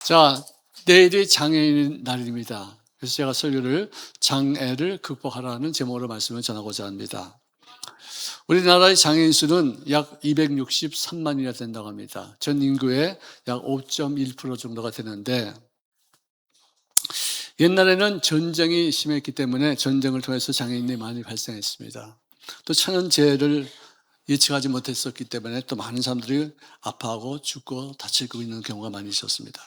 자, 내일이 장애인 날입니다. 그래서 제가 설교를 장애를 극복하라는 제목으로 말씀을 전하고자 합니다. 우리나라의 장애인 수는 약 263만이나 된다고 합니다. 전 인구의 약 5.1% 정도가 되는데, 옛날에는 전쟁이 심했기 때문에 전쟁을 통해서 장애인이 많이 발생했습니다. 또 천연재해를 예측하지 못했었기 때문에 또 많은 사람들이 아파하고 죽고 다치고 있는 경우가 많이 있었습니다.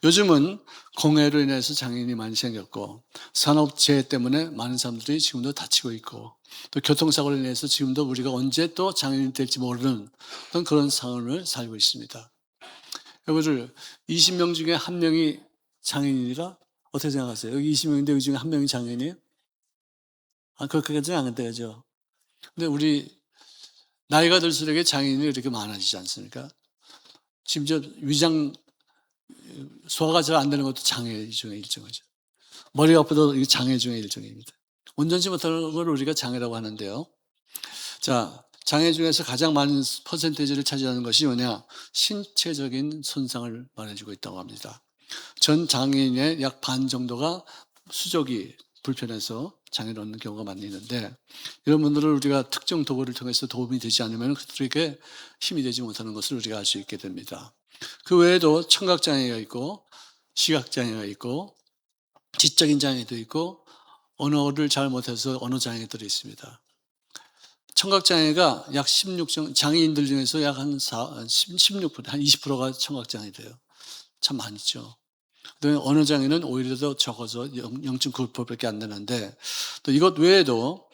요즘은 공해로 인해서 장애인이 많이 생겼고, 산업재해 때문에 많은 사람들이 지금도 다치고 있고, 또 교통사고로 인해서 지금도 우리가 언제 또 장애인이 될지 모르는 어떤 그런 상황을 살고 있습니다. 여러분들, 20명 중에 한 명이 장애인이라 어떻게 생각하세요? 여기 20명인데 여기 중에 한 명이 장애인이에요? 그렇게까지는 안 된다, 그죠? 근데 우리 나이가 들수록 장애인이 이렇게 많아지지 않습니까? 심지어 소화가 잘 안 되는 것도 장애 중의 일종이죠. 머리가 아파도 이게 장애 중의 일종입니다. 온전치 못하는 걸 우리가 장애라고 하는데요. 자, 장애 중에서 가장 많은 퍼센테이지를 차지하는 것이 뭐냐? 신체적인 손상을 말해주고 있다고 합니다. 전 장애인의 약 반 정도가 수족이 불편해서 장애를 얻는 경우가 많이 있는데, 이런 분들을 우리가 특정 도구를 통해서 도움이 되지 않으면 그들에게 힘이 되지 못하는 것을 우리가 알 수 있게 됩니다. 그 외에도 청각장애가 있고, 시각장애가 있고, 지적인 장애도 있고, 언어를 잘 못해서 언어 장애들이 있습니다. 청각장애가 약 16, 장애인들 중에서 약 한 16%, 한 20%가 청각장애돼요. 참 많죠. 그다음에 언어 장애는 오히려 더 적어서 0.9%밖에 안 되는데, 또 이것 외에도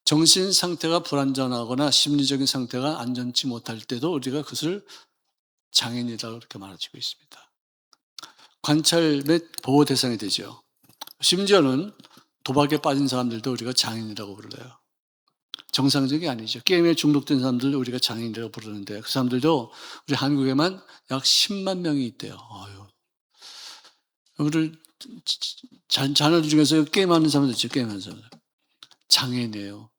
정신 상태가 불안전하거나 심리적인 상태가 안전치 못할 때도 우리가 그것을 장애인이라고 그렇게 말해주고 있습니다. 관찰 및 보호 대상이 되죠. 심지어는 도박에 빠진 사람들도 우리가 장애인이라고 불러요. 정상적이 아니죠. 게임에 중독된 사람들 우리가 장애인이라고 부르는데, 그 사람들도 우리 한국에만 약 10만 명이 있대요. 우리 자녀들 중에서 게임하는 사람들 있죠. 게임하는 사람들. 장애인이에요.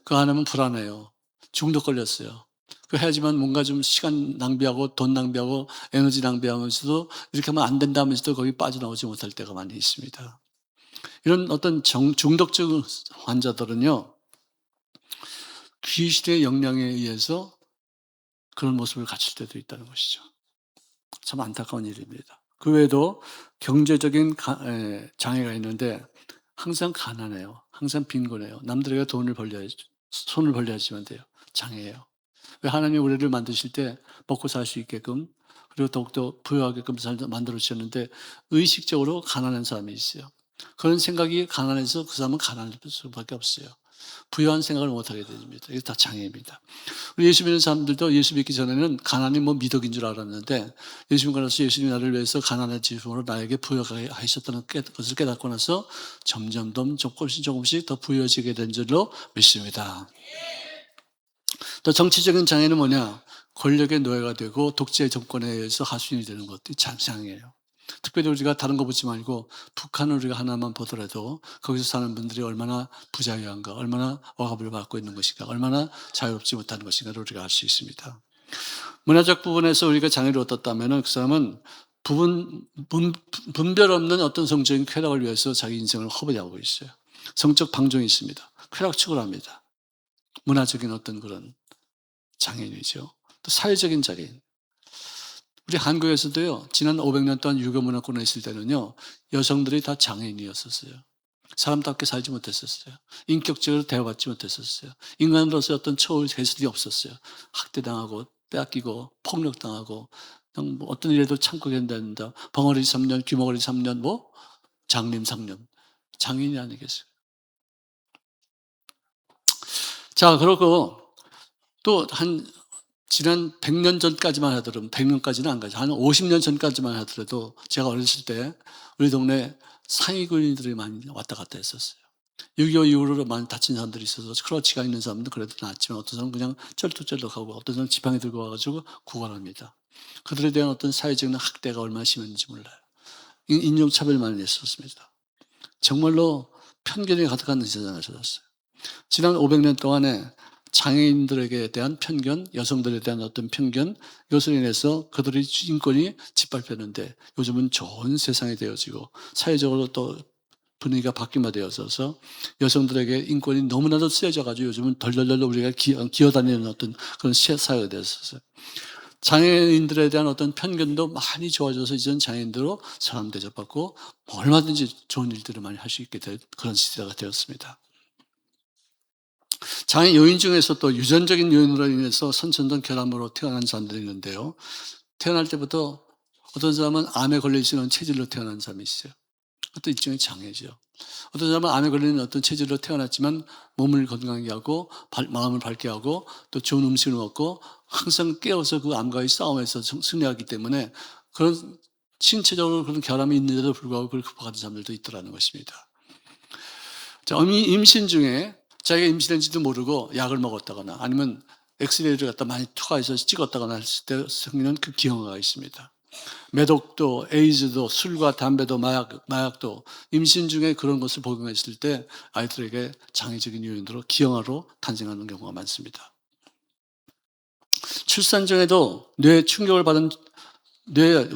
그거 안 하면 불안해요. 중독 걸렸어요. 그 해야지만 뭔가 좀 시간 낭비하고 돈 낭비하고 에너지 낭비하면서도 이렇게 하면 안 된다면서도 거기 빠져나오지 못할 때가 많이 있습니다. 이런 어떤 중독적 환자들은요, 귀신의 영향에 의해서 그런 모습을 갖출 때도 있다는 것이죠. 참 안타까운 일입니다. 그 외에도 경제적인 장애가 있는데 항상 가난해요. 항상 빈곤해요. 남들에게 손을 벌려야지만 돼요. 장애예요. 왜 하나님 우리를 만드실 때 먹고 살 수 있게끔, 그리고 더욱더 부유하게끔 만들어 주셨는데 의식적으로 가난한 사람이 있어요. 그런 생각이 가난해서 그 사람은 가난할 수밖에 없어요. 부유한 생각을 못하게 됩니다. 이게 다 장애입니다. 우리 예수 믿는 사람들도 예수 믿기 전에는 가난이 미덕인 줄 알았는데, 예수 믿고 나서 예수님이 나를 위해서 가난해지심으로 나에게 부여하게 하셨다는 것을 깨닫고 나서 점점 조금씩 더 부여지게 된 줄로 믿습니다. 또 정치적인 장애는 뭐냐? 권력의 노예가 되고 독재 정권에 의해서 하수인이 되는 것도 장애예요. 특별히 우리가 다른 거 보지 말고 북한을 우리가 하나만 보더라도 거기서 사는 분들이 얼마나 부자유한가, 얼마나 억압을 받고 있는 것인가, 얼마나 자유롭지 못한 것인가를 우리가 알 수 있습니다. 문화적 부분에서 우리가 장애를 얻었다면 그 사람은 분별 없는 어떤 성적인 쾌락을 위해서 자기 인생을 허비하고 있어요. 성적 방종이 있습니다. 쾌락 추구를 합니다. 문화적인 어떤 그런 장애인이죠. 또 사회적인 장애인. 우리 한국에서도요, 지난 500년 동안 유교 문화권에 있을 때는요, 여성들이 다 장애인이었었어요. 사람답게 살지 못했었어요. 인격적으로 대화받지 못했었어요. 인간으로서 어떤 처우 개수들이 없었어요. 학대당하고 빼앗기고 폭력당하고 어떤 일에도 참고 견뎌야 된다. 벙어리 3년, 귀머거리 3년, 장림 3년. 장애인이 아니겠어요. 자, 그러고 또 지난 100년 전까지만 하더라도, 100년까지는 안 가죠. 한 50년 전까지만 하더라도 제가 어렸을 때 우리 동네 상위군인들이 많이 왔다 갔다 했었어요. 6.25 이후로 많이 다친 사람들이 있어서 크러치가 있는 사람도 그래도 낫지만 어떤 사람은 그냥 쩔뚝쩔뚝하고 어떤 사람은 지팡이 들고 와가지고 구걸합니다. 그들에 대한 어떤 사회적인 학대가 얼마나 심했는지 몰라요. 인종차별만 했었습니다. 정말로 편견이 가득한 세상을 살았어요. 지난 500년 동안에 장애인들에게 대한 편견, 여성들에 대한 어떤 편견, 이것으로 인해서 그들의 인권이 짓밟혔는데 요즘은 좋은 세상이 되어지고 사회적으로 또 분위기가 바뀌게 되어서 여성들에게 인권이 너무나도 세져 가지고 요즘은 덜덜덜 우리가 기어다니는 어떤 그런 사회가 되었어요. 장애인들에 대한 어떤 편견도 많이 좋아져서 이제는 장애인들로 사람 대접받고 얼마든지 좋은 일들을 많이 할 수 있게 된 그런 시대가 되었습니다. 장애 요인 중에서 또 유전적인 요인으로 인해서 선천적 결함으로 태어난 사람들이 있는데요. 태어날 때부터 어떤 사람은 암에 걸려 있는 체질로 태어난 사람이 있어요. 그것도 일종의 장애죠. 어떤 사람은 암에 걸리는 어떤 체질로 태어났지만 몸을 건강하게 하고 마음을 밝게 하고 또 좋은 음식을 먹고 항상 깨어서 그 암과의 싸움에서 승리하기 때문에 그런 신체적으로 그런 결함이 있는데도 불구하고 그걸 극복하는 사람들도 있더라는 것입니다. 자, 임신 중에 자기가 임신했는지도 모르고 약을 먹었다거나 아니면 엑스레이를 갖다 많이 투과해서 찍었다거나 했을 때 생기는 그 기형아가 있습니다. 매독도, 에이즈도, 술과 담배도, 마약도 임신 중에 그런 것을 복용했을 때 아이들에게 장애적인 요인으로 기형아로 탄생하는 경우가 많습니다. 출산 전에도 뇌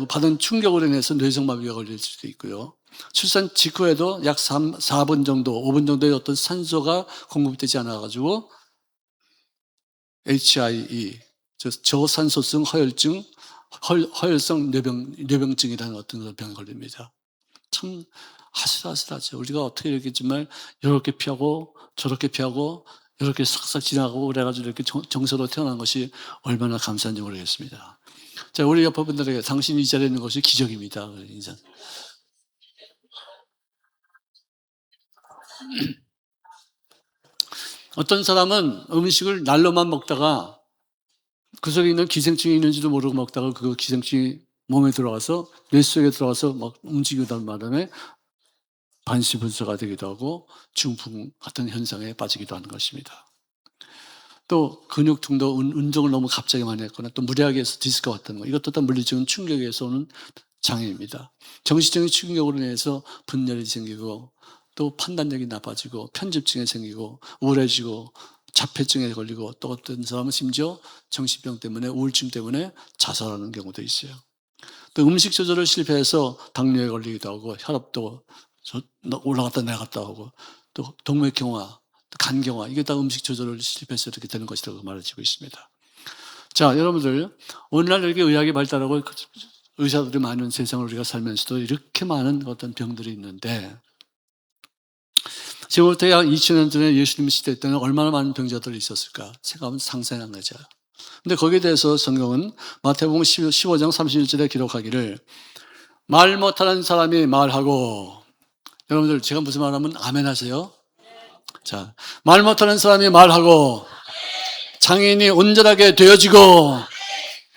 받은 충격으로 인해서 뇌성마비가 걸릴 수도 있고요. 출산 직후에도 약 4분 정도, 5분 정도의 어떤 산소가 공급되지 않아가지고 HIE, 저산소성 허혈증, 허혈성 뇌병증이라는 어떤 그런 병에 걸립니다. 참 아슬아슬하죠. 우리가 어떻게 이렇게 정말 이렇게 피하고 저렇게 피하고 이렇게 싹싹 지나가고 그래가지고 이렇게 정서로 태어난 것이 얼마나 감사한지 모르겠습니다. 자, 우리 옆에 분들에게 당신이 이 자리에 있는 것이 기적입니다. 인사. 어떤 사람은 음식을 날로만 먹다가 그 속에 있는 기생충이 있는지도 모르고 먹다가 그 기생충이 몸에 들어가서 뇌 속에 들어가서 막 움직이던 바람에 반시분소가 되기도 하고 중풍 같은 현상에 빠지기도 하는 것입니다. 또 근육통도 운동을 너무 갑자기 많이 했거나 또 무리하게 해서 디스크가 왔던 거, 이것도 다 물리적인 충격에서 오는 장애입니다. 정신적인 충격으로 인해서 분열이 생기고 또 판단력이 나빠지고 편집증이 생기고 우울해지고 자폐증에 걸리고 또 어떤 사람은 심지어 정신병 때문에 우울증 때문에 자살하는 경우도 있어요. 또 음식 조절을 실패해서 당뇨에 걸리기도 하고 혈압도 올라갔다 내려갔다 하고 또 동맥경화, 간경화, 이게 다 음식 조절을 실패해서 이렇게 되는 것이라고 말해지고 있습니다. 자, 여러분들, 오늘날 이렇게 의학이 발달하고 의사들이 많은 세상을 우리가 살면서도 이렇게 많은 어떤 병들이 있는데 지금부터 약 2000년 전에 예수님 시대 때는 얼마나 많은 병자들이 있었을까 생각하면 상상이 안 가죠. 근데 거기에 대해서 성경은 마태복음 15장 31절에 기록하기를 말 못하는 사람이 말하고, 여러분들 제가 무슨 말하면 아멘 하세요. 자, 말 못하는 사람이 말하고 장애인이 온전하게 되어지고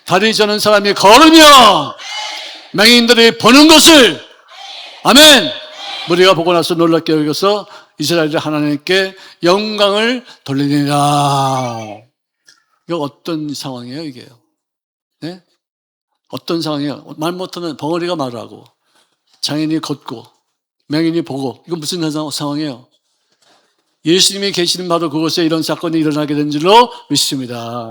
다리 저는 사람이 걸으며 맹인들이 보는 것을 아멘 우리가 보고 나서 놀랍게 여겨서 이스라엘의 하나님께 영광을 돌리니라. 이거 어떤 상황이에요 이게요? 네? 어떤 상황이에요? 말 못하는 벙어리가 말하고 장애인이 걷고 맹인이 보고, 이건 무슨 상황이에요? 예수님이 계시는 바로 그곳에 이런 사건이 일어나게 된 줄로 믿습니다.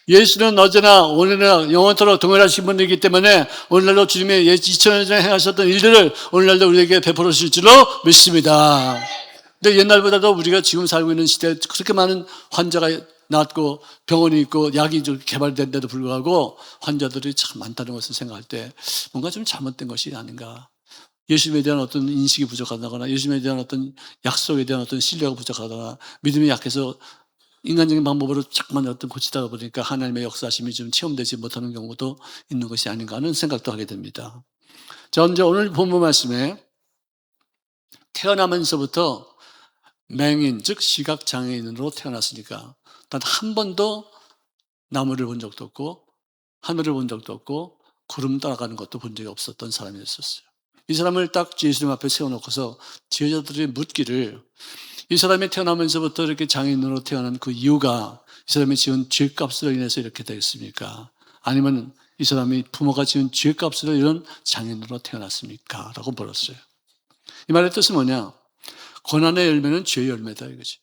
예수는 어제나 오늘이나 영원토록 동일하신 분이기 때문에 오늘날도 주님의 2000년 전에 행하셨던 일들을 오늘날도 우리에게 베풀어 주실 줄로 믿습니다. 근데 옛날보다도 우리가 지금 살고 있는 시대에 그렇게 많은 환자가 낫고 병원이 있고 약이 개발된데도 불구하고 환자들이 참 많다는 것을 생각할 때 뭔가 좀 잘못된 것이 아닌가. 예수님에 대한 어떤 인식이 부족하다거나 예수님에 대한 어떤 약속에 대한 어떤 신뢰가 부족하다거나 믿음이 약해서 인간적인 방법으로 자꾸만 어떤 고치다 보니까 하나님의 역사심이 좀 체험되지 못하는 경우도 있는 것이 아닌가 하는 생각도 하게 됩니다. 자, 이제 오늘 본문 말씀에 태어나면서부터 맹인, 즉 시각장애인으로 태어났으니까 단 한 번도 나무를 본 적도 없고 하늘을 본 적도 없고 구름 따라가는 것도 본 적이 없었던 사람이었어요. 이 사람을 딱 예수님 앞에 세워놓고서 제자들이 묻기를, 이 사람이 태어나면서부터 이렇게 장애인으로 태어난 그 이유가 이 사람이 지은 죄값으로 인해서 이렇게 되겠습니까? 아니면 이 사람이 부모가 지은 죄값으로 이런 장애인으로 태어났습니까? 라고 물었어요. 이 말의 뜻은 뭐냐? 고난의 열매는 죄의 열매다 이거지.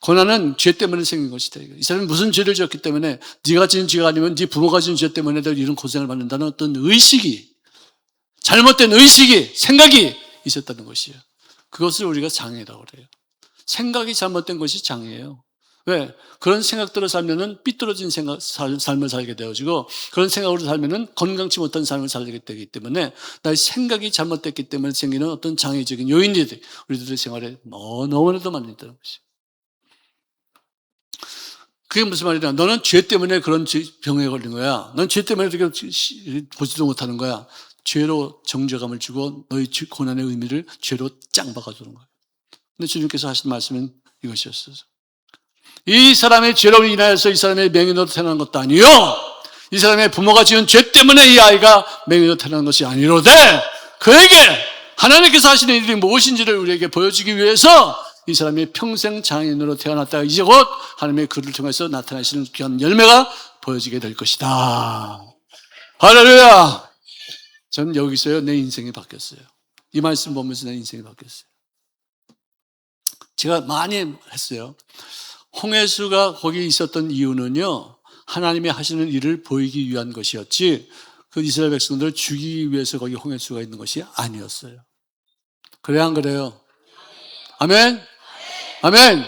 고난은 죄 때문에 생긴 것이다. 이 사람이 무슨 죄를 지었기 때문에 네가 지은 죄가 아니면 네 부모가 지은 죄 때문에 이런 고생을 받는다는 어떤 의식이, 잘못된 의식이, 생각이 있었다는 것이에요. 그것을 우리가 장애라고 그래요. 생각이 잘못된 것이 장애예요. 왜? 그런 생각대로 살면은 삐뚤어진 삶을 살게 되어지고, 그런 생각으로 살면은 건강치 못한 삶을 살게 되기 때문에, 나의 생각이 잘못됐기 때문에 생기는 어떤 장애적인 요인들이 우리들의 생활에 너무나도 많이 있다는 것이에요. 그게 무슨 말이냐? 너는 죄 때문에 그런 병에 걸린 거야. 넌 죄 때문에 이렇게 보지도 못하는 거야. 죄로 정죄감을 주고 너의 고난의 의미를 죄로 짱 박아주는 거예요. 근데 주님께서 하신 말씀은 이것이었어요. 이 사람의 죄로 인하여서 이 사람의 맹인으로 태어난 것도 아니요, 이 사람의 부모가 지은 죄 때문에 이 아이가 맹인으로 태어난 것이 아니로되, 그에게 하나님께서 하시는 일이 무엇인지를 우리에게 보여주기 위해서 이 사람이 평생 장애인으로 태어났다가 이제 곧 하나님의 그를 통해서 나타나시는 귀한 열매가 보여지게 될 것이다. 할렐루야. 저는 여기서요, 내 인생이 바뀌었어요. 이 말씀 보면서 내 인생이 바뀌었어요. 제가 많이 했어요. 홍해수가 거기 있었던 이유는요, 하나님이 하시는 일을 보이기 위한 것이었지, 그 이스라엘 백성들을 죽이기 위해서 거기 홍해수가 있는 것이 아니었어요. 그래야 안 그래요? 아멘? 아멘?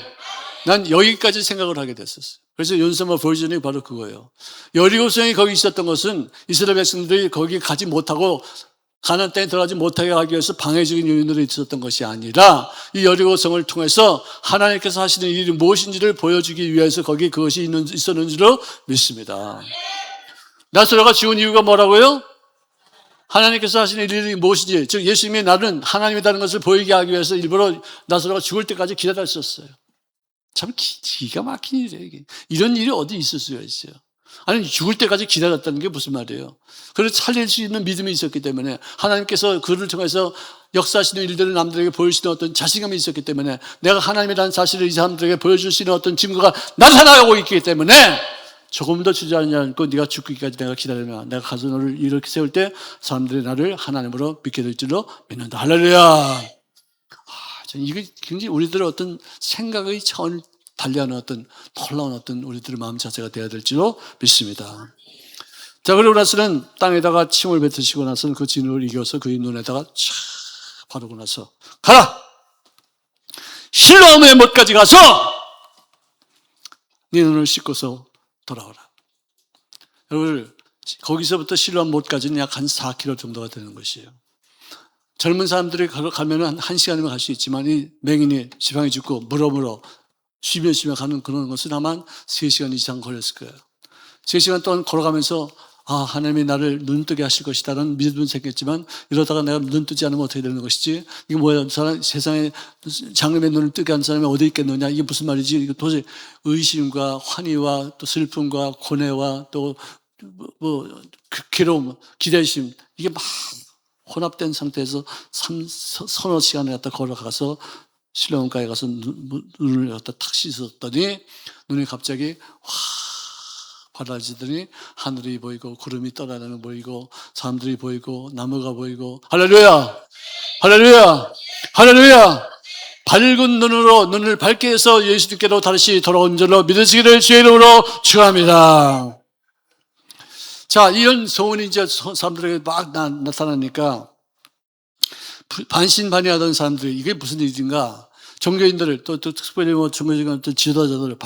난 여기까지 생각을 하게 됐었어요. 그래서 연서마 버전이 바로 그거예요. 여리고성이 거기 있었던 것은 이스라엘 백성들이 거기 가지 못하고 가나안 땅에 들어가지 못하게 하기 위해서 방해적인 요인으로 있었던 것이 아니라, 이 여리고성을 통해서 하나님께서 하시는 일이 무엇인지를 보여주기 위해서 거기 그것이 있었는 줄로 믿습니다. 나사로가 죽은 이유가 뭐라고요? 하나님께서 하시는 일이 무엇인지, 즉 예수님이 나는 하나님이라는 것을 보이게 하기 위해서 일부러 나사로가 죽을 때까지 기다렸었어요. 참 기가 막힌 일이에요, 이게. 이런 일이 어디 있을 수가 있어요. 아니, 죽을 때까지 기다렸다는 게 무슨 말이에요? 그래서 살릴 수 있는 믿음이 있었기 때문에, 하나님께서 그를 통해서 역사하시는 일들을 남들에게 보여주시는 어떤 자신감이 있었기 때문에, 내가 하나님이라는 사실을 이 사람들에게 보여줄 수 있는 어떤 증거가 나타나고 있기 때문에, 조금 더 주저하지 않고 네가 죽기까지 내가 기다리면 내가 가서 너를 이렇게 세울 때 사람들이 나를 하나님으로 믿게 될 줄로 믿는다. 할렐루야. 저는 이게 굉장히 우리들의 어떤 생각의 차원을 달리하는 어떤 놀라운 어떤 우리들의 마음 자세가 되어야 될지로 믿습니다. 자, 그리고 나서는 땅에다가 침을 뱉으시고 나서는 그 진흙을 이겨서 그의 눈에다가 촥 바르고 나서, 가라! 실로암의 못까지 가서 네 눈을 씻고서 돌아오라. 여러분, 거기서부터 실로암 못까지는 약 한 4km 정도가 되는 것이에요. 젊은 사람들이 가면 한 시간이면 갈 수 있지만, 이 맹인이 지방에 죽고 물어 쉬며 가는 그런 것은 아마 3시간 이상 걸렸을 거예요. 3시간 동안 걸어가면서 하나님이 나를 눈뜨게 하실 것이다라는 믿음은 생겼지만, 이러다가 내가 눈 뜨지 않으면 어떻게 되는 것이지? 이게 뭐야? 세상에 장님의 눈을 뜨게 한 사람이 어디 있겠느냐? 이게 무슨 말이지? 이거 도저히 의심과 환희와 또 슬픔과 고뇌와 또 괴로움, 기대심, 이게 막 혼합된 상태에서 서너 시간을 갖다 걸어가서 실로암가에 가서 눈을 갖다 탁 씻었더니, 눈이 갑자기 밝아지더니 하늘이 보이고 구름이 떠나는 게 보이고 사람들이 보이고 나무가 보이고, 할렐루야! 할렐루야! 할렐루야! 밝은 눈으로 눈을 밝게 해서 예수님께로 다시 돌아온 줄로 믿으시기를 주의 이름으로 축원합니다. 자, 이런 소문이 이제 사람들에게 막 나타나니까 반신반의하던 사람들이 이게 무슨 일인가? 종교인들, 또 특별히 종교적인 어떤 지도자들,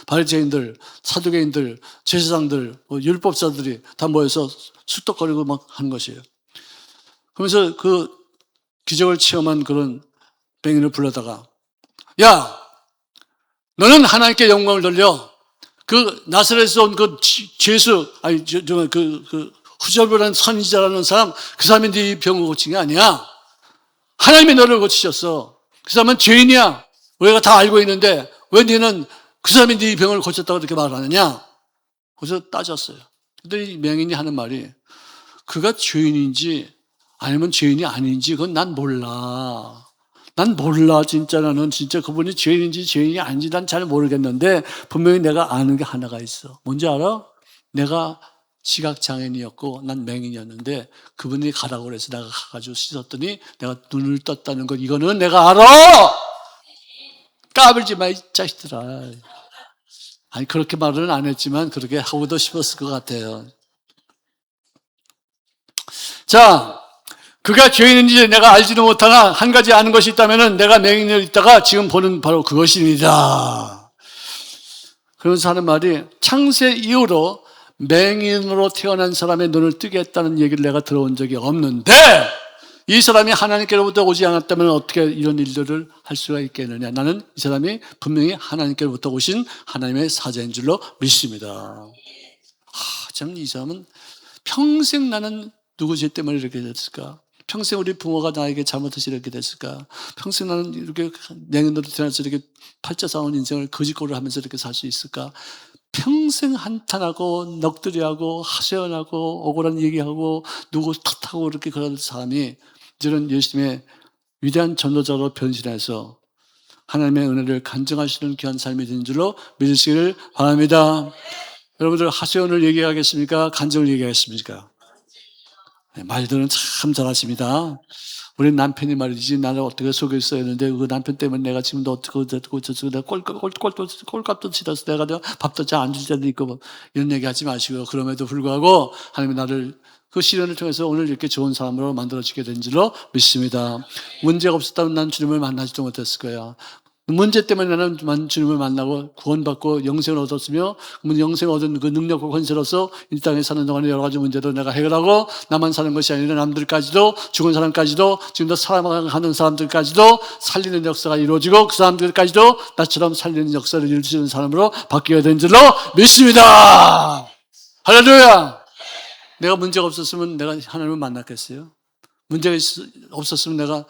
바리새인들, 사두개인들, 제사장들, 율법자들이 다 모여서 쑥덕거리고 막 하는 것이에요. 그러면서 그 기적을 체험한 그런 맹인을 불러다가, 야, 너는 하나님께 영광을 돌려. 그 나사렛에서 온 그 죄수, 후절부라는 선지자라는 사람, 그 사람이 네 병을 고친 게 아니야. 하나님이 너를 고치셨어. 그 사람은 죄인이야. 우리가 다 알고 있는데 왜 너는 그 사람이 네 병을 고쳤다고 그렇게 말하느냐? 그래서 따졌어요. 그랬더니 이 맹인이 하는 말이, 그가 죄인인지 아니면 죄인이 아닌지 그건 난 몰라. 난 몰라. 진짜 나는 진짜 그분이 죄인인지 죄인이 아닌지 난 잘 모르겠는데, 분명히 내가 아는 게 하나가 있어. 뭔지 알아? 내가 시각장애인이었고 난 맹인이었는데 그분이 가라고 그래서 내가 가가지고 씻었더니 내가 눈을 떴다는 것, 이거는 내가 알아. 까불지 마, 이 자식들아. 아니, 그렇게 말은 안 했지만 그렇게 하고도 싶었을 것 같아요. 자, 그가 죄인인지 내가 알지도 못하나 한 가지 아는 것이 있다면 내가 맹인으로 있다가 지금 보는 바로 그것입니다. 그러면서 하는 말이 창세 이후로 맹인으로 태어난 사람의 눈을 뜨게 했다는 얘기를 내가 들어온 적이 없는데 이 사람이 하나님께로부터 오지 않았다면 어떻게 이런 일들을 할 수가 있겠느냐. 나는 이 사람이 분명히 하나님께로부터 오신 하나님의 사자인 줄로 믿습니다. 참 이 사람은 평생 나는 누구 죄 때문에 이렇게 됐을까? 평생 우리 부모가 나에게 잘못해서 이렇게 됐을까? 평생 나는 이렇게 맹인으로 태어나서 이렇게 팔자 싸운 인생을 거짓고를 하면서 이렇게 살 수 있을까? 평생 한탄하고 넋두리하고 하소연하고 억울한 얘기하고 누구 탓하고 이렇게 그런 사람이 이제는 예수님의 위대한 전도자로 변신해서 하나님의 은혜를 간증하시는 귀한 삶이 된 줄로 믿으시기를 바랍니다. 여러분들 하소연을 얘기하겠습니까? 간증을 얘기하겠습니까? 네, 말들은 참 잘하십니다. 우리 남편이 말이지 나를 어떻게 속였어야 했는데 그 남편 때문에 내가 지금도 어떻고 저쩌고 내가 꼴값도 치러서 내가 밥도 잘 안 줄 때도 있고 뭐 이런 얘기 하지 마시고요. 그럼에도 불구하고 하나님이 나를 그 시련을 통해서 오늘 이렇게 좋은 사람으로 만들어지게 된 줄로 믿습니다. 문제가 없었다면 난 주님을 만나지도 못했을 거야. 문제 때문에 나는 주님을 만나고 구원받고 영생을 얻었으며 영생을 얻은 그 능력과 권세로서 이 땅에 사는 동안에 여러 가지 문제도 내가 해결하고 나만 사는 것이 아니라 남들까지도 죽은 사람까지도 지금도 살아가는 사람들까지도 살리는 역사가 이루어지고 그 사람들까지도 나처럼 살리는 역사를 이루어지는 사람으로 바뀌게 된 줄로 믿습니다. 할렐루야. 내가 문제가 없었으면 내가 하나님을 만났겠어요? 문제가 없었으면 내가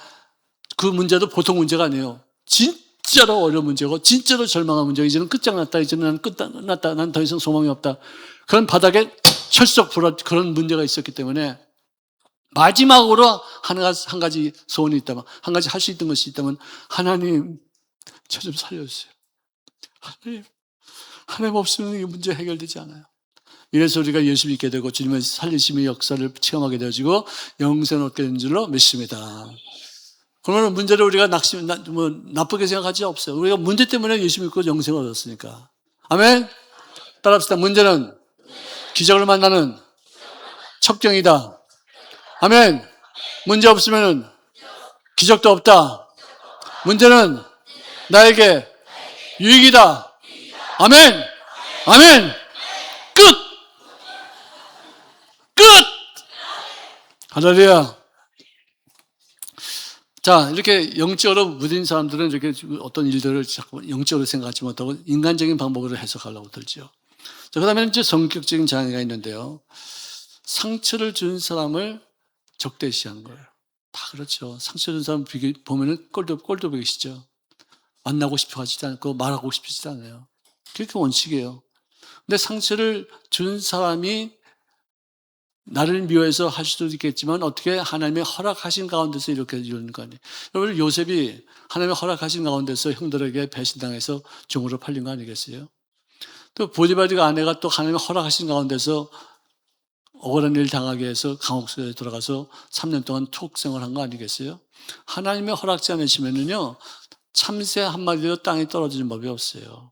그 문제도 보통 문제가 아니에요. 진짜로 어려운 문제고 진짜로 절망한 문제. 이제는 끝장났다. 이제는 난 끝났다. 난 더 이상 소망이 없다. 그런 바닥에 철썩 불어 그런 문제가 있었기 때문에 마지막으로 한 가지 소원이 있다면 한 가지 할 수 있던 것이 있다면 하나님 저 좀 살려주세요. 하나님 없으면 이 문제 해결되지 않아요. 이래서 우리가 예수 믿게 되고 주님의 살리심의 역사를 체험하게 되어지고 영생을 얻게 된 줄로 믿습니다. 그러면 문제를 우리가 나쁘게 생각하지 없어요. 우리가 문제 때문에 예수 믿고 영생을 얻었으니까. 아멘? 따라합시다. 문제는 기적을 만나는 첩경이다. 아멘? 문제 없으면 기적도 없다. 문제는 나에게 유익이다. 아멘? 아멘? 끝! 끝! 할렐루야. 자, 이렇게 영적으로 무딘 사람들은 이렇게 어떤 일들을 자꾸 영적으로 생각하지 못하고 인간적인 방법으로 해석하려고 들죠. 자, 그 다음에 이제 성격적인 장애가 있는데요. 상처를 준 사람을 적대시하는 거예요. 다 그렇죠. 상처 준 사람 보면은 꼴도 보기 싫죠. 만나고 싶어 하지도 않고 말하고 싶지도 않아요. 그게 원칙이에요. 근데 상처를 준 사람이 나를 미워해서 할 수도 있겠지만 어떻게 하나님의 허락하신 가운데서 이렇게 이루는 거 아니에요. 여러분 요셉이 하나님의 허락하신 가운데서 형들에게 배신당해서 종으로 팔린 거 아니겠어요? 또 보디발디가 아내가 또 하나님의 허락하신 가운데서 억울한 일 당하게 해서 감옥에 들어가서 3년 동안 톡생을 한 거 아니겠어요? 하나님의 허락지 않으시면은요 참새 한 마리도 땅에 떨어지는 법이 없어요.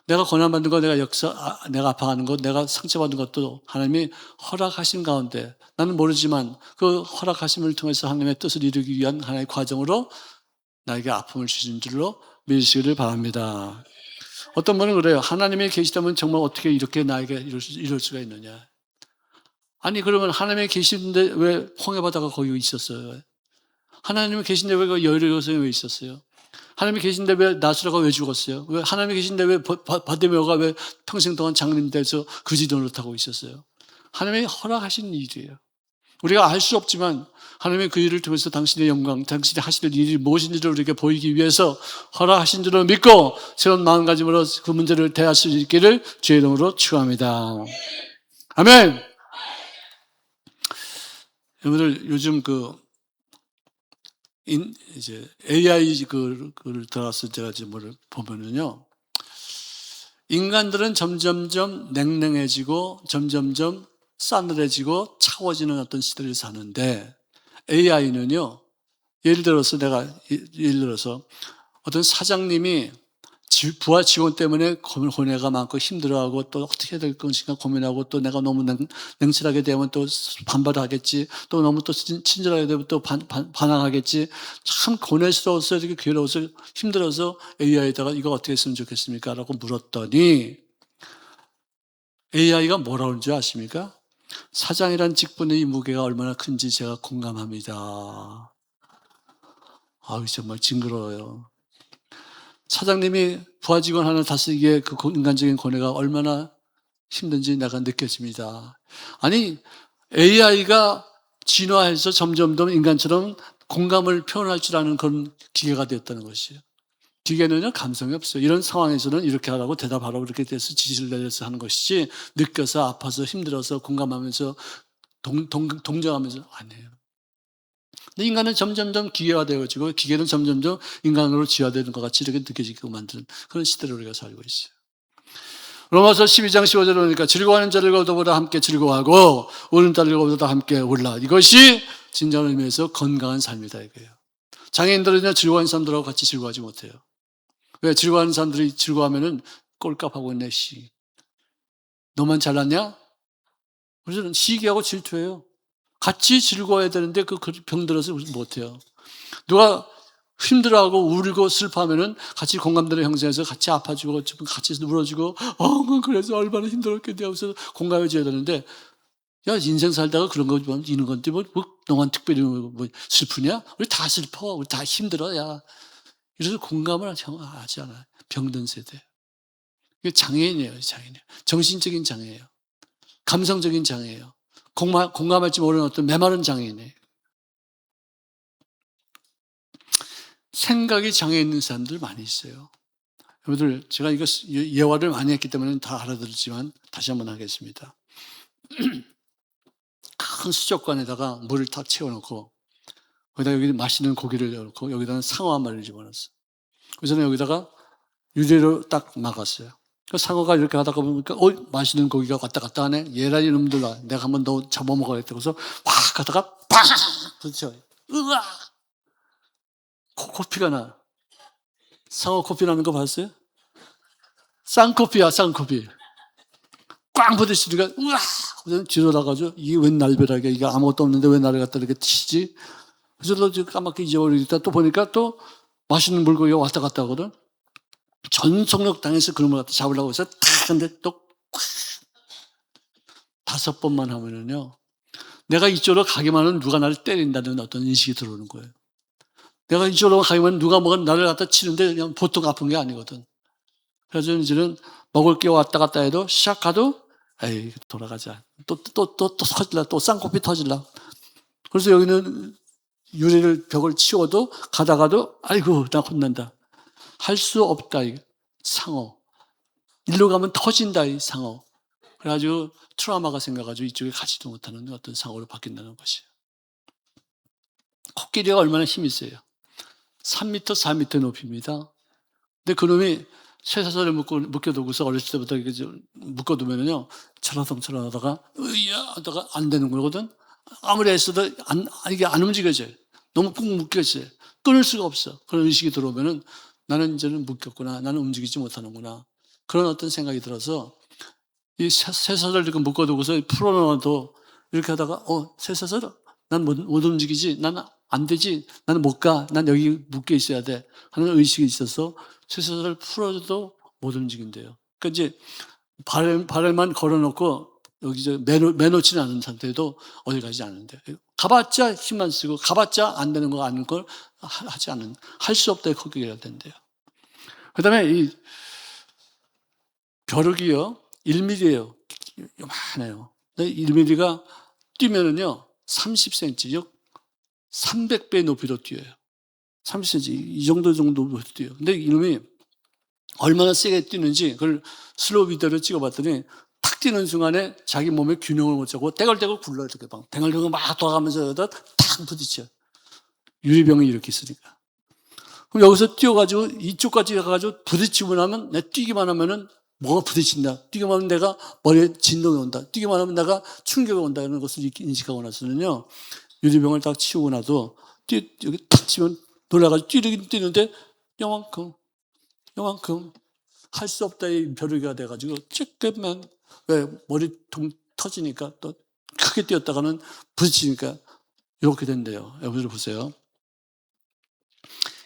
내가 고난받는 거, 내가 아파하는 것, 내가 상처받는 것도 하나님이 허락하신 가운데 나는 모르지만 그 허락하심을 통해서 하나님의 뜻을 이루기 위한 하나의 과정으로 나에게 아픔을 주신 줄로 믿으시기를 바랍니다. 어떤 분은 그래요. 하나님이 계시다면 정말 어떻게 이렇게 나에게 이룰 수가 있느냐. 아니 그러면 하나님이 계시는데 왜 홍해바다가 거기 있었어요? 하나님이 계신데 왜 여리고성에 왜 있었어요? 하나님이 계신데 왜 나수라가 왜 죽었어요? 왜 하나님이 계신데 왜 바디메오가 왜 평생 동안 장님 돼서 그지 노릇하고 있었어요? 하나님이 허락하신 일이에요. 우리가 알 수 없지만 하나님의 그 일을 통해서 당신의 영광, 당신이 하시는 일이 무엇인지를 우리에게 보이기 위해서 허락하신 줄을 믿고 새로운 마음가짐으로 그 문제를 대할 수 있기를 주의 이름으로 축원합니다. 아멘. 여러분들 요즘 이제 AI 그를 들어서 제가 지금 뭐를 보면은요. 인간들은 점점점 냉랭해지고 점점점 싸늘해지고 차워지는 어떤 시대를 사는데 AI는요. 예를 들어서 어떤 사장님이 부하 직원 때문에 고뇌가 많고 힘들어하고 또 어떻게 해야 될 것인가 고민하고 또 내가 너무 냉철하게 되면 또 반발하겠지. 또 너무 또 친절하게 되면 또 반항하겠지. 참 고뇌스러워서 이렇게 괴로워서 힘들어서 AI에다가 이거 어떻게 했으면 좋겠습니까? 라고 물었더니 AI가 뭐라고 하는지 아십니까? 사장이란 직분의 이 무게가 얼마나 큰지 제가 공감합니다. 아유, 정말 징그러워요. 사장님이 부하 직원 하나 다스리기에 그 인간적인 고뇌가 얼마나 힘든지 내가 느껴집니다. 아니, AI가 진화해서 점점 더 인간처럼 공감을 표현할 줄 아는 그런 기계가 되었다는 것이에요. 기계는요, 감성이 없어요. 이런 상황에서는 이렇게 하라고 대답하라고 이렇게 돼서 지시를 내려서 하는 것이지, 느껴서 아파서 힘들어서 공감하면서 동정하면서 아니에요. 근데 인간은 점점점 기계화되어지고 기계는 점점점 인간으로 지화되는 것 같이 이렇게 느껴지게 만드는 그런 시대로 우리가 살고 있어요. 로마서 12장 15절에 보니까 즐거워하는 자를 거두보다 함께 즐거워하고 우는 자를 거두보다 함께 울라. 이것이 진정한 의미에서 건강한 삶이다 이거예요. 장애인들은요, 즐거워하는 사람들하고 같이 즐거워하지 못해요. 왜? 즐거워하는 사람들이 즐거워하면은 꼴값하고 있네, 씨. 너만 잘났냐? 그래서 시기하고 질투해요. 같이 즐거워해야 되는데 그 병들어서 못해요. 누가 힘들어하고 울고 슬퍼하면은 같이 공감대를 형성해서 같이 아파지고 같이 울어주고 그래서 얼마나 힘들었겠냐 하면서 공감해줘야 되는데 야, 인생 살다가 그런 거 있는 건데 뭐 너만 특별히 뭐 슬프냐? 우리 다 슬퍼. 우리 다 힘들어. 야. 이래서 공감을 하지 않아요. 병든 세대. 이게 장애인이에요. 장애인이에요. 정신적인 장애예요. 감성적인 장애예요. 공감할지 모르는 어떤 메마른 장애인이에요. 생각이 장애 있는 사람들 많이 있어요. 여러분들, 제가 이거 예화를 많이 했기 때문에 다 알아들었지만 다시 한번 하겠습니다. 큰 수족관에다가 물을 탁 채워놓고 거기다 여기 맛있는 고기를 넣고 여기다가 상어 한 마리를 집어넣었어. 그래서 여기다가 유리로 딱 막았어요. 그 상어가 이렇게 하다가 보니까 맛있는 고기가 왔다 갔다 하네. 얘라니 놈들아, 내가 한번 너 잡아먹어야겠다. 그래서 확 하다가 팍 부딪혀. 으아! 코피가 나. 상어 코피 나는 거 봤어요? 쌍코피야, 쌍코피. 꽝 부딪히니까 우와! 그래서 뒤돌아가지고 이게 웬 날벼락이야. 이게 아무것도 없는데 왜 나를 갖다 이렇게 치지? 그래서 너 까맣게 잊어버리다 또 보니까 또 맛있는 물고기가 왔다 갔다 하거든. 전속력 당해서 그런 걸 갖다 잡으려고 해서 탁 근데 또 5번만 하면은요. 내가 이쪽으로 가기만 하면 누가 나를 때린다는 어떤 인식이 들어오는 거예요. 내가 이쪽으로 가기만 하면 누가 나를 갖다 치는데 그냥 보통 아픈 게 아니거든. 그래서 이제는 먹을 게 왔다 갔다 해도 시작하도 에이 돌아가자. 또 터질라. 또 쌍코피 터질라. 그래서 여기는 유리를 벽을 치워도 가다가도 아이고 나 혼난다. 할 수 없다. 이 상어. 일로 가면 터진다. 이 상어. 그래가지고 트라우마가 생겨가지고 이쪽에 가지도 못하는 어떤 상어로 바뀐다는 것이에요. 코끼리가 얼마나 힘이 세요. 3m, 4m 높이입니다. 근데 그놈이 쇠사슬을 묶여두고서 어렸을 때부터 이렇게 묶어두면은요, 철렁철렁 하다가, 으야! 하다가 안 되는 거거든? 아무리 애써도 이게 안 움직여져요. 너무 꾹 묶여져요. 끊을 수가 없어. 그런 의식이 들어오면은 나는 이제는 묶였구나. 나는 움직이지 못하는구나. 그런 어떤 생각이 들어서 이 쇠사슬을 이렇게 묶어두고서 풀어놔도 이렇게 하다가, 쇠사슬? 난 못 움직이지. 나는 안 되지. 나는 못 가. 난 여기 묶여 있어야 돼. 하는 의식이 있어서 쇠사슬을 풀어도 못 움직인대요. 그러니까 이제 발을만 걸어놓고 여기 매놓지는 않은 상태에도 어디 가지 않는데. 가봤자 힘만 쓰고 가봤자 안 되는 거 아닌 걸 하지 않는, 할 수 없다 거기가 해야 된대요. 그 다음에 이 벼룩이요. 1mm예요. 요만해요. 1mm가 뛰면은요, 30cm, 300배 높이로 뛰어요. 30cm, 이 정도 높이로 뛰어요. 근데 이놈이 얼마나 세게 뛰는지 그걸 슬로우 비디오를 찍어봤더니 탁 뛰는 순간에 자기 몸에 균형을 못 잡고 떼걸떼걸 굴러요. 이렇게 막 뱅글뱅글 막 돌아가면서 여기다 탁 부딪혀요. 유리병이 이렇게 있으니까. 그럼 여기서 뛰어가지고 이쪽까지 가가지고 부딪히고 나면 내 뛰기만 하면은 뭐가 부딪힌다. 뛰기만 하면 내가 머리에 진동이 온다. 뛰기만 하면 내가 충격이 온다. 이런 것을 인식하고 나서는요. 유리병을 딱 치우고 나도 여기 탁 치면 놀라가지고 뛰는데 요만큼 할 수 없다 이 벼르기가 돼가지고 조금만 왜 머리통 터지니까 또 크게 뛰었다가는 부딪히니까 이렇게 된대요. 여러분들 보세요.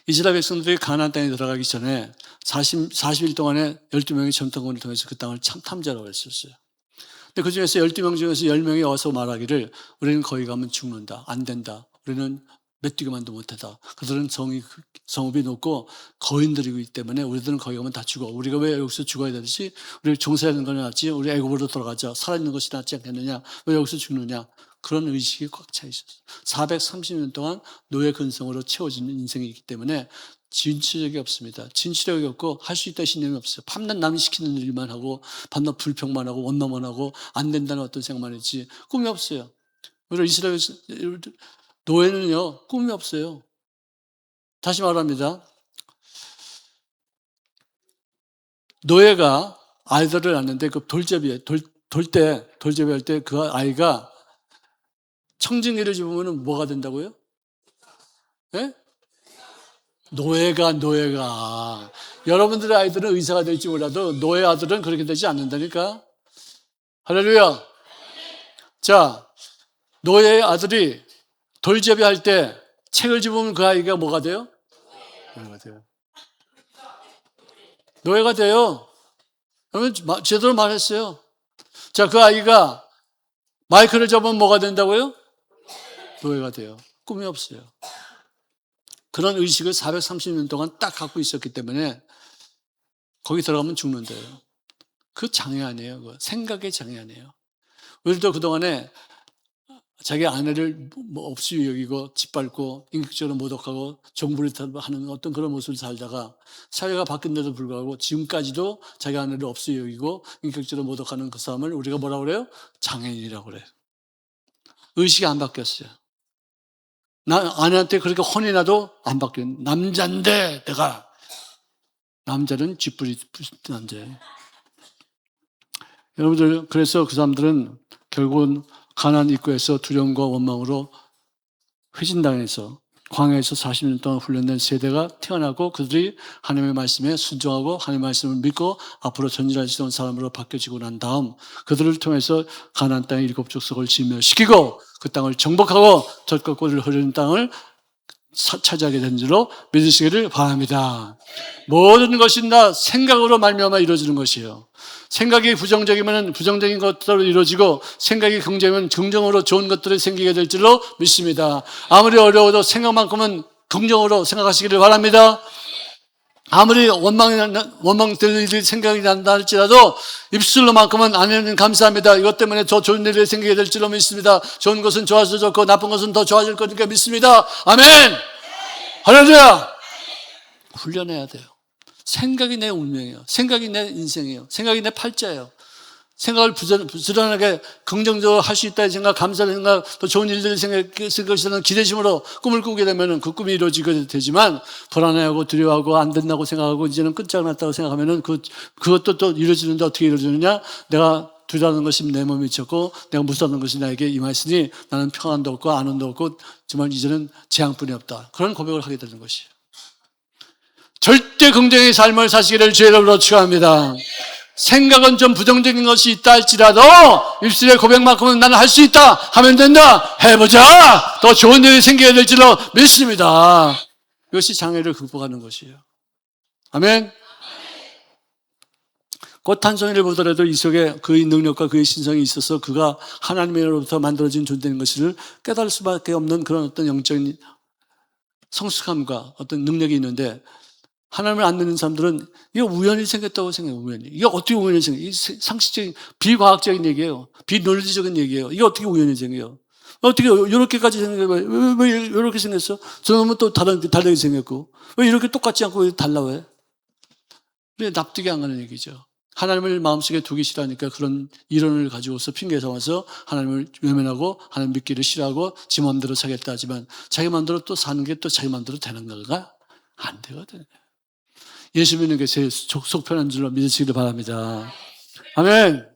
이스라엘 백성들이 가나안 땅에 들어가기 전에 40일 동안에 12명의 전통군을 통해서 그 땅을 참 탐지하라고 했었어요. 근데 그 중에서 12명 중에서 10명이 와서 말하기를 우리는 거기 가면 죽는다. 안 된다. 우리는 메뚜기만도 못하다. 그들은 성읍이 높고 거인들이기 때문에 우리들은 거기 가면 다 죽어. 우리가 왜 여기서 죽어야 되지? 우리 종사하는 건 낫지. 우리 애굽으로 돌아가자. 살아있는 것이 낫지 않겠느냐. 왜 여기서 죽느냐. 그런 의식이 꽉 차 있었어요. 430년 동안 노예 근성으로 채워진 인생이기 때문에 진취력이 없습니다. 진취력이 없고 할 수 있다 신념이 없어요. 밤낮 남이 시키는 일만 하고 밤낮 불평만 하고 원망만 하고 안 된다는 어떤 생각만 했지 꿈이 없어요. 우리 이스라엘 노예는요 꿈이 없어요. 다시 말합니다. 노예가 아이들을 낳는데 그 돌제비 할 때 그 아이가 청진기를 집으면 뭐가 된다고요? 예? 노예가 여러분들의 아이들은 의사가 될지 몰라도 노예 아들은 그렇게 되지 않는다니까. 할렐루야. 자, 노예의 아들이 돌제비 할 때 책을 집으면 그 아이가 뭐가 돼요? 노예가 돼요. 노예가 돼요. 그러면 제대로 말했어요. 자, 그 아이가 마이크를 잡으면 뭐가 된다고요? 노예가 돼요. 꿈이 없어요. 그런 의식을 430년 동안 딱 갖고 있었기 때문에 거기 들어가면 죽는데요. 그 장애 아니에요. 그 생각의 장애 아니에요. 우리도 그동안에 자기 아내를 없이 여기고 짓밟고 인격적으로 모독하고 정부리하는 어떤 그런 모습을 살다가 사회가 바뀐데도 불구하고 지금까지도 자기 아내를 없이 여기고 인격적으로 모독하는 그 사람을 우리가 뭐라고 그래요? 장애인이라고 그래요. 의식이 안 바뀌었어요. 나 아내한테 그렇게 혼이 나도 안 바뀌어. 남자인데 내가 남자는 쥐뿌리 남자예요. 여러분들 그래서 그 사람들은 결국은 가나안 입구에서 두려움과 원망으로 회진당해서 광야에서 40년 동안 훈련된 세대가 태어나고 그들이 하나님의 말씀에 순종하고 하나님의 말씀을 믿고 앞으로 전진하시던 사람으로 바뀌어지고 난 다음 그들을 통해서 가나안 땅의 7 족속을 진멸시키고 그 땅을 정복하고 젖과 꿀을 흐르는 땅을 차지하게 된 줄로 믿으시기를 바랍니다. 모든 것이 다 생각으로 말미암아 이루어지는 것이에요. 생각이 부정적이면 부정적인 것들로 이루어지고 생각이 긍정이면 긍정으로 좋은 것들이 생기게 될 줄로 믿습니다. 아무리 어려워도 생각만큼은 긍정으로 생각하시기를 바랍니다. 아무리 원망될 일이 생각이 난다 할지라도 입술로만큼은 아내는 감사합니다. 이것 때문에 더 좋은 일이 생기게 될 줄로 믿습니다. 좋은 것은 좋아서 좋고 나쁜 것은 더 좋아질 거니까 믿습니다. 아멘. 할렐루야. 훈련해야 돼요. 생각이 내 운명이에요. 생각이 내 인생이에요. 생각이 내 팔자예요. 생각을 부지런하게 긍정적으로 할 수 있다는 생각, 감사의 생각, 또 좋은 일들을 생각하시는 기대심으로 꿈을 꾸게 되면 그 꿈이 이루어지게 되지만 불안해하고 두려워하고 안 된다고 생각하고 이제는 끝장났다고 생각하면 그것도 또 이루어지는데 어떻게 이루어지느냐? 내가 두려워하는 것이 내 몸에 미쳤고 내가 무서워하는 것이 나에게 임하였으니 나는 평안도 없고 안온도 없고 정말 이제는 재앙뿐이 없다. 그런 고백을 하게 되는 것이에요. 절대 긍정의 삶을 사시기를 주의 이름으로 축원합니다. 생각은 좀 부정적인 것이 있다 할지라도 입술의 고백만큼은 나는 할 수 있다 하면 된다. 해보자. 더 좋은 일이 생기게 될 줄로 믿습니다. 이것이 장애를 극복하는 것이에요. 아멘. 꽃 한 송이를 보더라도 이 속에 그의 능력과 그의 신성이 있어서 그가 하나님으로부터 만들어진 존재인 것을 깨달을 수밖에 없는 그런 어떤 영적인 성숙함과 어떤 능력이 있는데 하나님을 안 믿는 사람들은 이거 우연히 생겼다고 생각해요. 우연히. 이게 어떻게 우연히 생겨요? 이 상식적인 비과학적인 얘기예요. 비논리적인 얘기예요. 이게 어떻게 우연히 생겨요? 어떻게 이렇게까지 생겨요? 왜 이렇게 생겼어? 저놈은 또 다르게 생겼고 왜 이렇게 똑같지 않고 왜 달라 왜? 왜 납득이 안 가는 얘기죠. 하나님을 마음속에 두기 싫어하니까 그런 이론을 가지고서 핑계 삼아서 하나님을 외면하고 하나님 믿기를 싫어하고 지 마음대로 살겠다 하지만 자기 마음대로 또 사는 게 또 자기 마음대로 되는 거가 안 되거든요. 예수 믿는 게 제일 속 편한 줄로 믿으시기를 바랍니다. 아멘.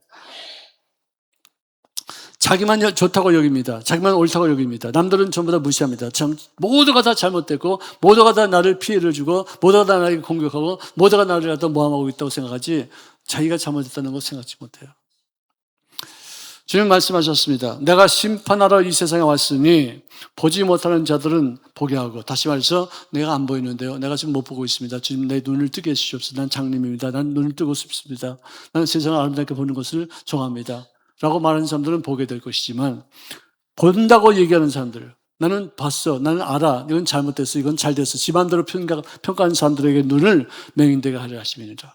자기만 좋다고 여깁니다. 자기만 옳다고 여깁니다. 남들은 전부 다 무시합니다. 참 모두가 다 잘못됐고 모두가 다 나를 피해를 주고 모두가 다 나에게 공격하고 모두가 나를 갖다 모함하고 있다고 생각하지 자기가 잘못했다는 거 생각지 못해요. 주님 말씀하셨습니다. 내가 심판하러 이 세상에 왔으니 보지 못하는 자들은 보게 하고, 다시 말해서 내가 안 보이는데요, 내가 지금 못 보고 있습니다. 주님 내 눈을 뜨게 해주시옵소서. 난 장님입니다. 난 눈을 뜨고 싶습니다. 나는 세상을 아름답게 보는 것을 좋아합니다 라고 말하는 사람들은 보게 될 것이지만, 본다고 얘기하는 사람들, 나는 봤어, 나는 알아, 이건 잘못됐어, 이건 잘됐어, 집안대로 평가하는 사람들에게 눈을 맹인되게 하려 하심이니라.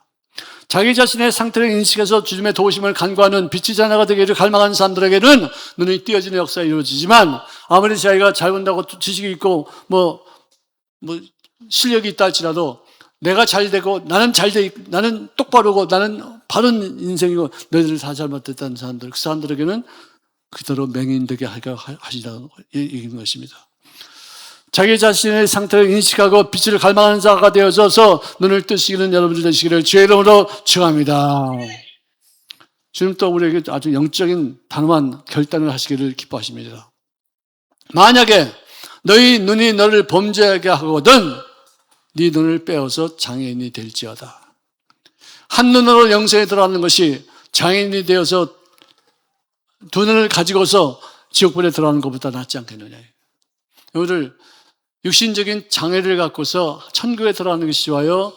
자기 자신의 상태를 인식해서 주님의 도우심을 간구하는 빛의 자녀가 되기를 갈망하는 사람들에게는 눈이 띄어지는 역사가 이루어지지만, 아무리 자기가 잘 본다고 지식이 있고 뭐 실력이 있다 할지라도 내가 잘 되고 나는 똑바르고 나는 바른 인생이고 너희들 다 잘못됐다는 사람들, 그 사람들에게는 그대로 맹인되게 하시라는 얘기인 것입니다. 자기 자신의 상태를 인식하고 빛을 갈망하는 자가 되어져서 눈을 뜨시기는 여러분들 되시기를 주의 이름으로 축원합니다. 주님 또 우리에게 아주 영적인 단호한 결단을 하시기를 기뻐하십니다. 만약에 너희 눈이 너를 범죄하게 하거든 네 눈을 빼어서 장애인이 될지어다. 한 눈으로 영생에 들어가는 것이 장애인이 되어서 두 눈을 가지고서 지옥불에 들어가는 것보다 낫지 않겠느냐. 여러분들 육신적인 장애를 갖고서 천국에 들어가는 것이 좋아요?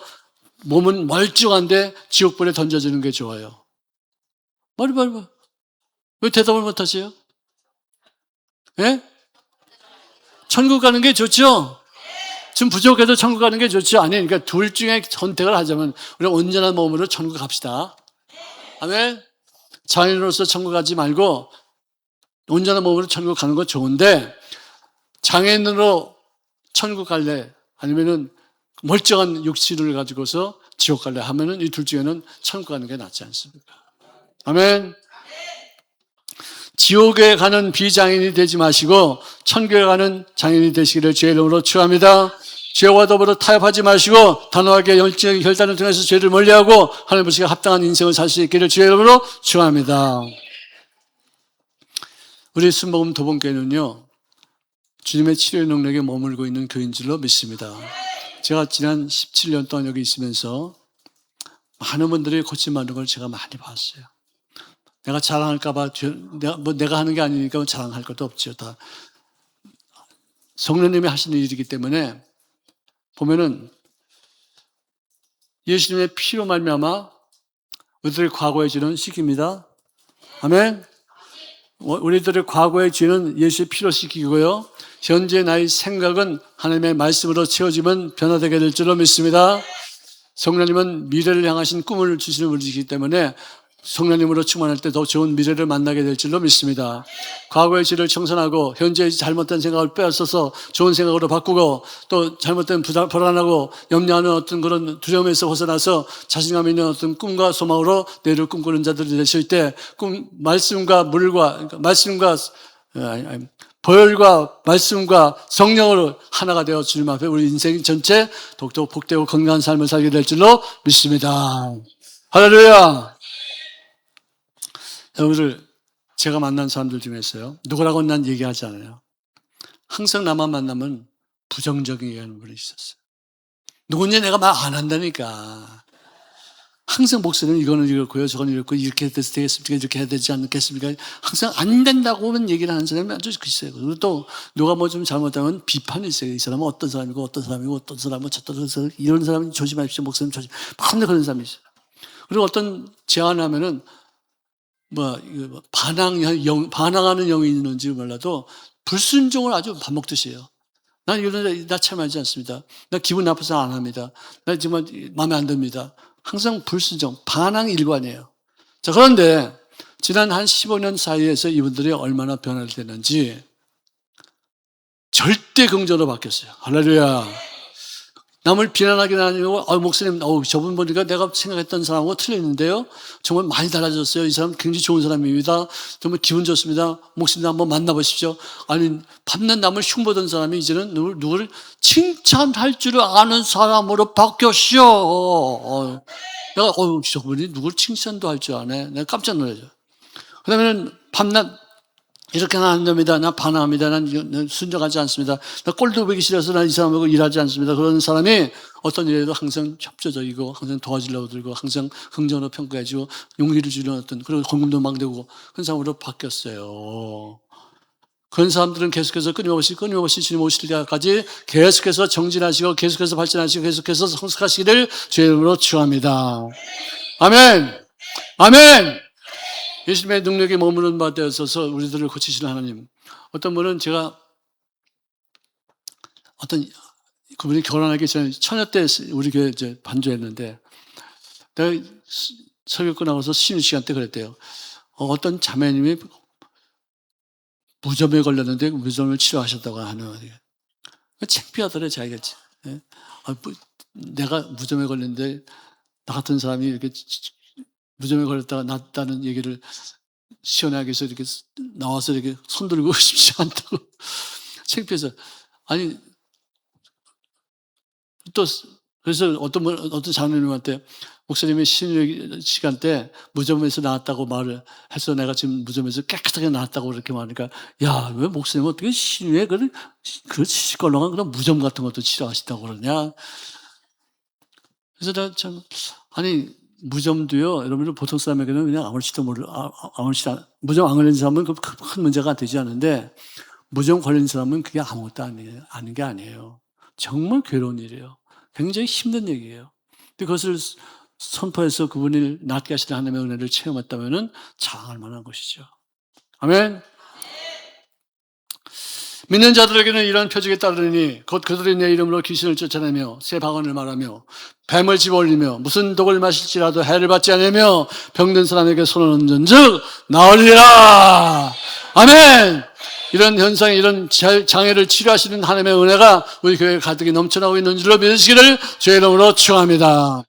몸은 멀쩡한데 지옥불에 던져지는 게 좋아요? 말이. 왜 대답을 못하세요? 예? 천국 가는 게 좋죠? 지금 부족해도 천국 가는 게 좋죠? 아니, 그러니까 둘 중에 선택을 하자면 우리 온전한 몸으로 천국 갑시다. 아멘? 장애인으로서 천국 가지 말고 온전한 몸으로 천국 가는 거 좋은데, 장애인으로 천국 갈래? 아니면은 멀쩡한 육신을 가지고서 지옥 갈래? 하면은 이 둘 중에는 천국 가는 게 낫지 않습니까? 아멘. 지옥에 가는 비장애인이 되지 마시고 천국에 가는 장애인이 되시기를 주의 이름으로 축원합니다. 죄와 더불어 타협하지 마시고 단호하게 영적인 결단을 통해서 죄를 멀리하고 하나님 보시기에 합당한 인생을 살 수 있기를 주의 이름으로 축원합니다. 우리 순복음 도봉교회는요, 주님의 치료의 능력에 머물고 있는 교회인 줄로 믿습니다. 제가 지난 17년 동안 여기 있으면서 많은 분들이 고침받는 걸 제가 많이 봤어요. 내가 자랑할까봐, 내가 하는 게 아니니까 자랑할 것도 없죠. 다 성령님이 하시는 일이기 때문에 보면은 예수님의 피로 말미암아 우리들의 과거의 죄는 씻깁니다. 아멘. 우리들의 과거의 죄는 예수의 피로 씻기고요, 현재 나의 생각은 하나님의 말씀으로 채워지면 변화되게 될 줄로 믿습니다. 성령님은 미래를 향하신 꿈을 주시는 분이시기 때문에 성령님으로 충만할 때 더 좋은 미래를 만나게 될 줄로 믿습니다. 과거의 죄를 청산하고 현재의 잘못된 생각을 빼앗아서 좋은 생각으로 바꾸고, 또 잘못된 불안하고 염려하는 어떤 그런 두려움에서 벗어나서 자신감 있는 어떤 꿈과 소망으로 내일을 꿈꾸는 자들이 되실 때, 말씀과 물과, 말씀과 보혈과 말씀과 성령으로 하나가 되어 주님 앞에 우리 인생 전체 더욱더 복되고 건강한 삶을 살게 될 줄로 믿습니다. 할렐루야. 여러분들, 제가 만난 사람들 중에서요, 누구라고 난 얘기하지 않아요. 항상 나만 만나면 부정적인 얘기하는 분이 있었어요. 누군지 내가 말 안 한다니까. 항상 목사님 이거는 이렇고요, 저거는 이렇고, 이렇게 해서 되겠습니까? 이렇게 해야 되지 않겠습니까? 항상 안 된다고만 얘기를 하는 사람이 아주 있어요. 그리고 또 누가 뭐 좀 잘못하면 비판이 있어요. 이 사람은 어떤 사람이고 어떤 사람이고 어떤 사람은 저떤 사람, 이런 사람은 조심하십시오. 목사님 조심. 마음대로 그런 사람이 있어요. 그리고 어떤 제안하면은 반항하는 영이 있는지 몰라도 불순종을 아주 밥 먹듯이 해요. 난 이런 나 참하지 않습니다. 나 기분 나빠서 안 합니다. 나 정말 마음에 안 듭니다. 항상 불순종, 반항 일관이에요. 자, 그런데 지난 한 15년 사이에서 이분들이 얼마나 변화를 됐는지 절대 긍정으로 바뀌었어요. 할렐루야. 남을 비난하기는 아니고, 목사님, 저분 보니까 내가 생각했던 사람하고 틀렸는데요, 정말 많이 달라졌어요. 이 사람 굉장히 좋은 사람입니다. 정말 기분 좋습니다. 목사님 한번 만나보십시오. 아니, 밤낮 남을 흉보던 사람이 이제는 누구를 칭찬할 줄 아는 사람으로 바뀌었어. 내가, 저분이 누굴 칭찬도 할 줄 아네. 내가 깜짝 놀라죠. 그 다음에는 밤낮 이렇게는 안 됩니다. 나 반항합니다. 난 순종하지 않습니다. 나 꼴도 보기 싫어서 난 이 사람하고 일하지 않습니다. 그런 사람이 어떤 일에도 항상 협조적이고 항상 도와주려고 들고 항상 긍정으로 평가해주고 용기를 주는 어떤 그리고 헌금도 막 내고 그런 사람으로 바뀌었어요. 그런 사람들은 계속해서 끊임없이 주님 오실 때까지 계속해서 정진하시고 계속해서 발전하시고 계속해서 성숙하시기를 주의 이름으로 축원합니다. 아멘. 아멘. 예수님의 능력이 머무는 바 되어서 우리들을 고치시는 하나님. 어떤 분은 제가 어떤 그분이 결혼하기 전에 처녀 때 우리 교회 이제 반주했는데 내가 설교 끝나고서 쉬는 시간 때 그랬대요. 어떤 자매님이 무좀에 걸렸는데 무좀을 치료하셨다고 하는 창피하더래 자기가. 예? 내가 무좀에 걸렸는데 나 같은 사람이 이렇게 무좀에 걸렸다가 낫다는 얘기를 시원하게 해서 이렇게 나와서 이렇게 손 들고 싶지 않다고 창피해서. 아니 또 그래서 어떤 장로님한테 목사님이 신유 시간 때 무좀에서 나왔다고 말을 해서 내가 지금 무좀에서 깨끗하게 나왔다고 그렇게 말하니까 야, 왜 목사님 어떻게 신유에 그 시시껄렁한 그런 무좀 같은 것도 치료하시다고 그러냐. 그래서 내가 참 아니 무좀도요 여러분들 보통 사람에게는 그냥 아무렇지도 무좀 안 걸린 사람은 큰 문제가 되지 않은데 무좀 걸린 사람은 그게 아무것도 아닌 게 아니에요. 정말 괴로운 일이에요. 굉장히 힘든 얘기예요. 근데 그것을 선포해서 그분을 낫게 하시는 하나님의 은혜를 체험했다면 자랑할 만한 것이죠. 아멘. 믿는 자들에게는 이러한 표적이 따르니 곧 그들이 내 이름으로 귀신을 쫓아내며 새 방언을 말하며 뱀을 집어올리며 무슨 독을 마실지라도 해를 받지 않으며 병든 사람에게 손을 얹은즉 나으리라. 아멘. 이런 현상, 이런 장애를 치료하시는 하나님의 은혜가 우리 교회에 가득히 넘쳐나고 있는 줄로 믿으시기를 주의 이름으로 축원합니다.